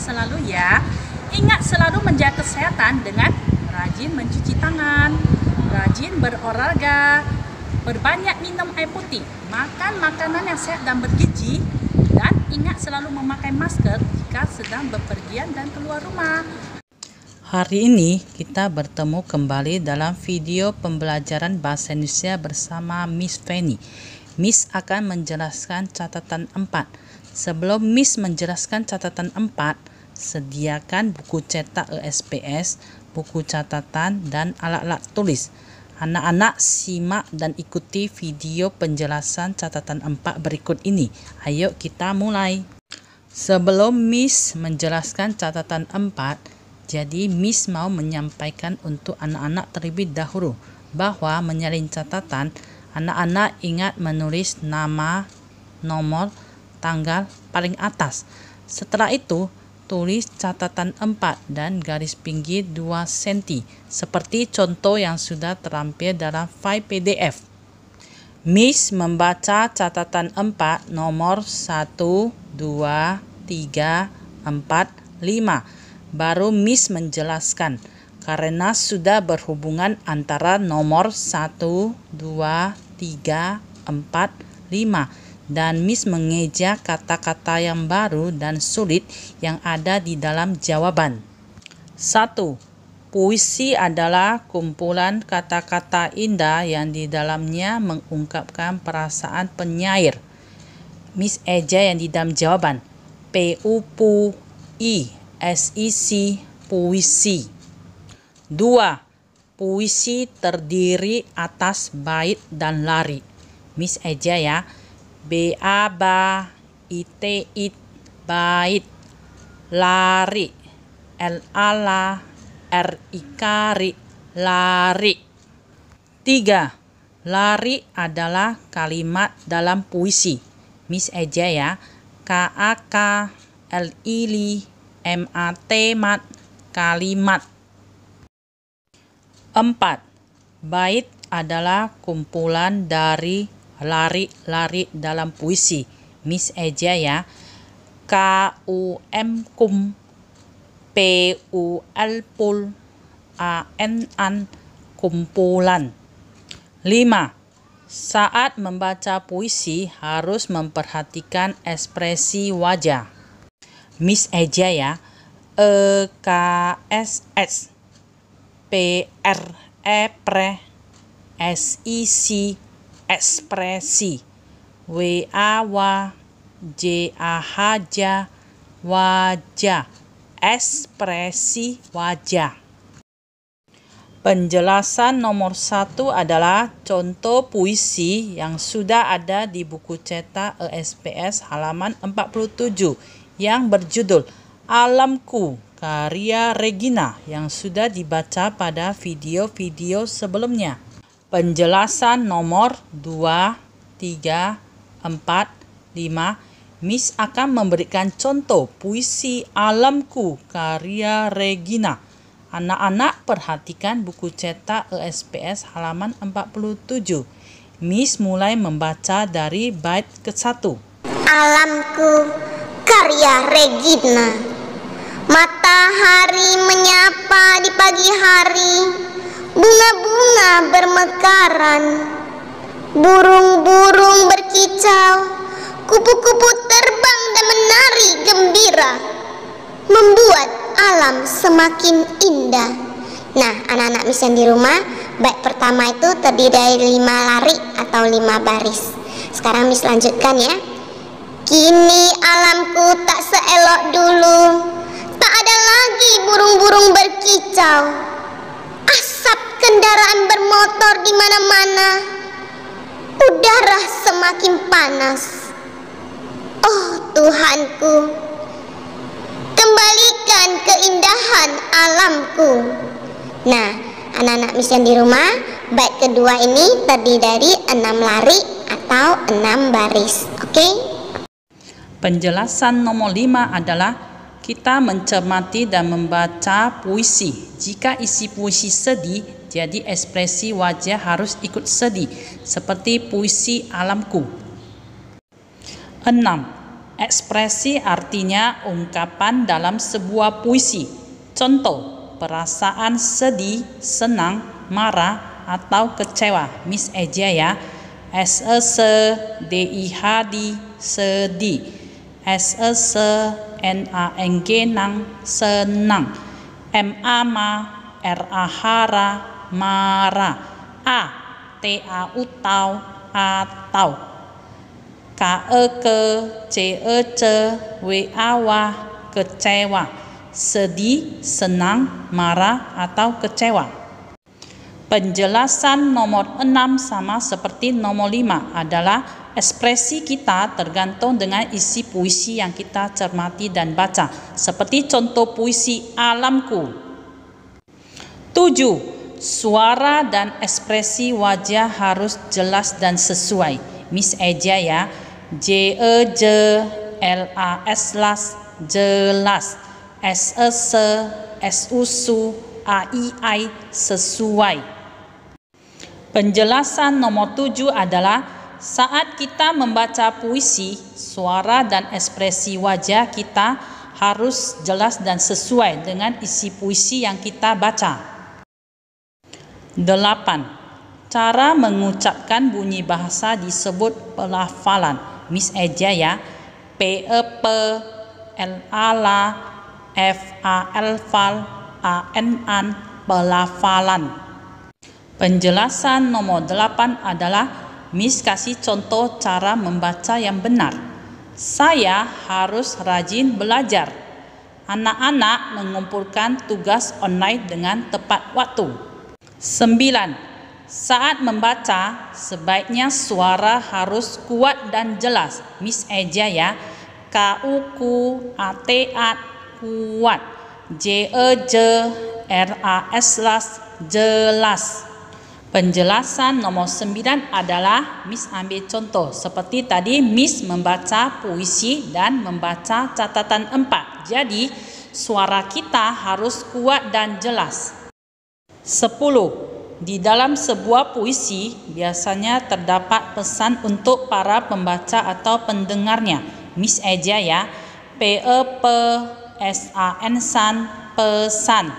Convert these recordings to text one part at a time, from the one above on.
selalu ya. Ingat selalu menjaga kesehatan dengan rajin mencuci tangan, rajin berolahraga, berbanyak minum air putih, makan makanan yang sehat dan bergizi, dan ingat selalu memakai masker jika sedang bepergian dan keluar rumah. Hari ini kita bertemu kembali dalam video pembelajaran bahasa Indonesia bersama Miss Fanny. Miss akan menjelaskan catatan 4. Sebelum Miss menjelaskan catatan 4, sediakan buku cetak ESPS, buku catatan, dan alat-alat tulis. Anak-anak simak dan ikuti video penjelasan catatan 4 berikut ini. Ayo kita mulai. Sebelum Miss menjelaskan catatan 4, jadi Miss mau menyampaikan untuk anak-anak terlebih dahulu bahwa menyalin catatan, anak-anak ingat menulis nama, nomor, tanggal paling atas. Setelah itu, tulis catatan 4 dan garis pinggir 2 cm, seperti contoh yang sudah terampil dalam file PDF. Miss membaca catatan 4 nomor 1, 2, 3, 4, 5. Baru Miss menjelaskan, karena sudah berhubungan antara nomor 1, 2, 3, 4, 5. Dan Miss mengeja kata-kata yang baru dan sulit yang ada di dalam jawaban. 1. Puisi adalah kumpulan kata-kata indah yang di dalamnya mengungkapkan perasaan penyair. Miss eja yang di dalam jawaban. P-U-P-I S-I-C, puisi. 2. Puisi terdiri atas bait dan lari. Miss eja ya. B-A-B-I-T-I, bait. Lari. L-A-L, R-I-K-R-I, lari. 3. Lari adalah kalimat dalam puisi. Miss eja ya. K-A-K-L-I-L M-A-T, mat, kalimat. 4. Bait adalah kumpulan dari lari-lari dalam puisi. Miss eja ya. K-U-M, kum. P-U-L, pul. A-N-an, kumpulan. 5. Saat membaca puisi harus memperhatikan ekspresi wajah. Miss eja ya. E-K-S-S, P-R-E, pre, S-I-C, ekspresi. W-A-W, J-A-H, wajah, ekspresi wajah. Penjelasan nomor 1 adalah contoh puisi yang sudah ada di buku cetak ESPS halaman 47 yang berjudul Alamku, karya Regina, yang sudah dibaca pada video-video sebelumnya. Penjelasan nomor 2, 3, 4, 5. Miss akan memberikan contoh puisi Alamku, karya Regina. Anak-anak perhatikan buku cetak ESPS halaman 47. Miss mulai membaca dari bait ke-1. Alamku, karya Regina. Matahari menyapa di pagi hari, bunga-bunga bermekaran, burung-burung berkicau, kupu-kupu terbang dan menari gembira, membuat alam semakin indah. Nah, anak-anak Miss yang di rumah, bait pertama itu terdiri dari 5 lari atau 5 baris. Sekarang Miss lanjutkan ya. Kini alamku tak seelok dulu, tak ada lagi burung-burung berkicau, asap kendaraan bermotor di mana-mana, udara semakin panas. Oh Tuhanku, kembalikan keindahan alamku. Nah, anak-anak Miss yang di rumah, bait kedua ini terdiri dari 6 lari atau 6 baris. Oke? Penjelasan nomor 5 adalah kita mencermati dan membaca puisi. Jika isi puisi sedih, jadi ekspresi wajah harus ikut sedih, seperti puisi Alamku. 6. Ekspresi artinya ungkapan dalam sebuah puisi. Contoh, perasaan sedih, senang, marah, atau kecewa. Miss Eja ya. sedih, sedih. senang, senang. marah, marah. tau, atau. kecewa. Sedih, senang, marah, atau kecewa. Penjelasan nomor 6 sama seperti nomor 5 adalah ekspresi kita tergantung dengan isi puisi yang kita cermati dan baca. Seperti contoh puisi Alamku. 7. Suara dan ekspresi wajah harus jelas dan sesuai. Miss Eja ya. jelas, jelas. ai, sesuai. Penjelasan nomor 7 adalah saat kita membaca puisi, suara dan ekspresi wajah kita harus jelas dan sesuai dengan isi puisi yang kita baca. 8. Cara mengucapkan bunyi bahasa disebut pelafalan. Miss Eja ya. PEP, LALA, FAL, ANAN, pelafalan. Penjelasan nomor 8 adalah Miss kasih contoh cara membaca yang benar. Saya harus rajin belajar. Anak-anak mengumpulkan tugas online dengan tepat waktu. 9. Saat membaca, sebaiknya suara harus kuat dan jelas. Miss Eja ya. KUKU, ATAT, kuat. jelas. Penjelasan nomor 9 adalah Miss ambil contoh. Seperti tadi Miss membaca puisi dan membaca catatan 4. Jadi suara kita harus kuat dan jelas. 10. Di dalam sebuah puisi biasanya terdapat pesan untuk para pembaca atau pendengarnya. Miss Eja ya. PEPSAN, pesan.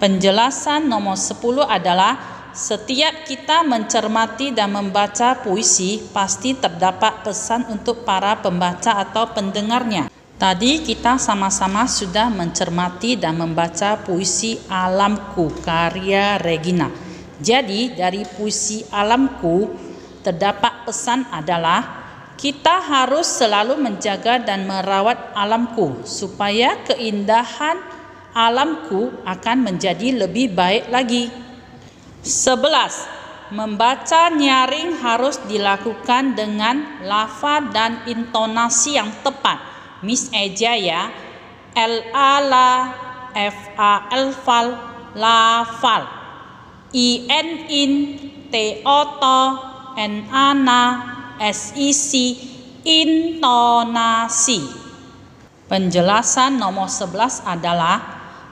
Penjelasan nomor 10 adalah setiap kita mencermati dan membaca puisi pasti terdapat pesan untuk para pembaca atau pendengarnya. Tadi kita sama-sama sudah mencermati dan membaca puisi Alamku karya Regina. Jadi dari puisi Alamku terdapat pesan adalah kita harus selalu menjaga dan merawat alamku supaya keindahan alamku akan menjadi lebih baik lagi. 11. Membaca nyaring harus dilakukan dengan lafaz dan intonasi yang tepat. Miss Eja ya. LALA, FAL, lafal. IN, TOTO, NANA, SIC, intonasi. Penjelasan nomor 11 adalah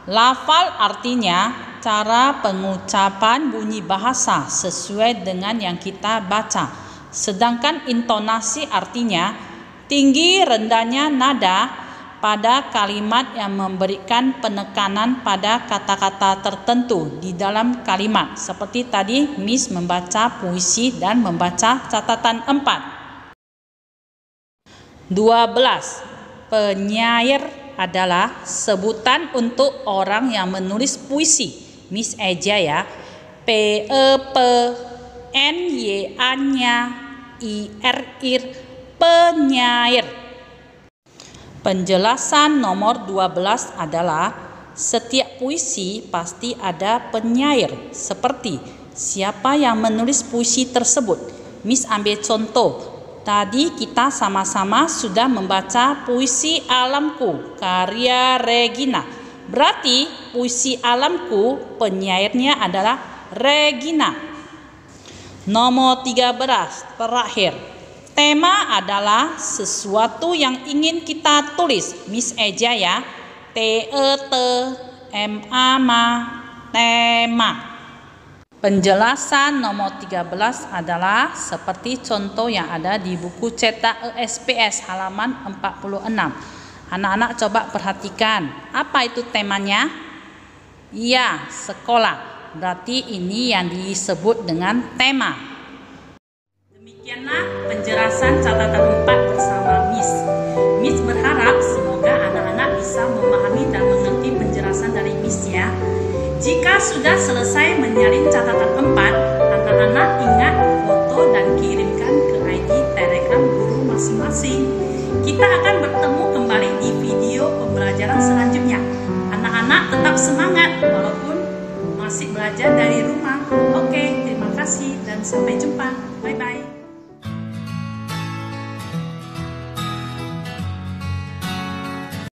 lafal artinya cara pengucapan bunyi bahasa sesuai dengan yang kita baca. Sedangkan intonasi artinya tinggi rendahnya nada pada kalimat yang memberikan penekanan pada kata-kata tertentu di dalam kalimat. Seperti tadi Miss membaca puisi dan membaca catatan 4. 12. Penyair adalah sebutan untuk orang yang menulis puisi. Miss Eja ya. PEPNYA-nya IRIR, penyair. Penjelasan nomor 12 adalah setiap puisi pasti ada penyair. Seperti siapa yang menulis puisi tersebut. Miss ambil contoh. Tadi kita sama-sama sudah membaca puisi Alamku karya Regina. Berarti puisi Alamku penyairnya adalah Regina. Nomor 13 terakhir. Tema adalah sesuatu yang ingin kita tulis. Miss Eja ya. TET, tema. Penjelasan nomor 13 adalah seperti contoh yang ada di buku cetak ESPS halaman 46. Anak-anak coba perhatikan, apa itu temanya? Iya, sekolah. Berarti ini yang disebut dengan tema. Demikianlah penjelasan catatan 4 bersama Miss. Miss berharap semoga anak-anak bisa memahami dan mengerti penjelasan dari Miss ya. Jika sudah selesai menyalin catatan 4, anak-anak ingat foto dan kirimkan ke ID Telegram guru masing-masing. Kita akan bertemu kembali di video pembelajaran selanjutnya. Anak-anak tetap semangat walaupun masih belajar dari rumah. Oke, terima kasih dan sampai jumpa. Bye-bye.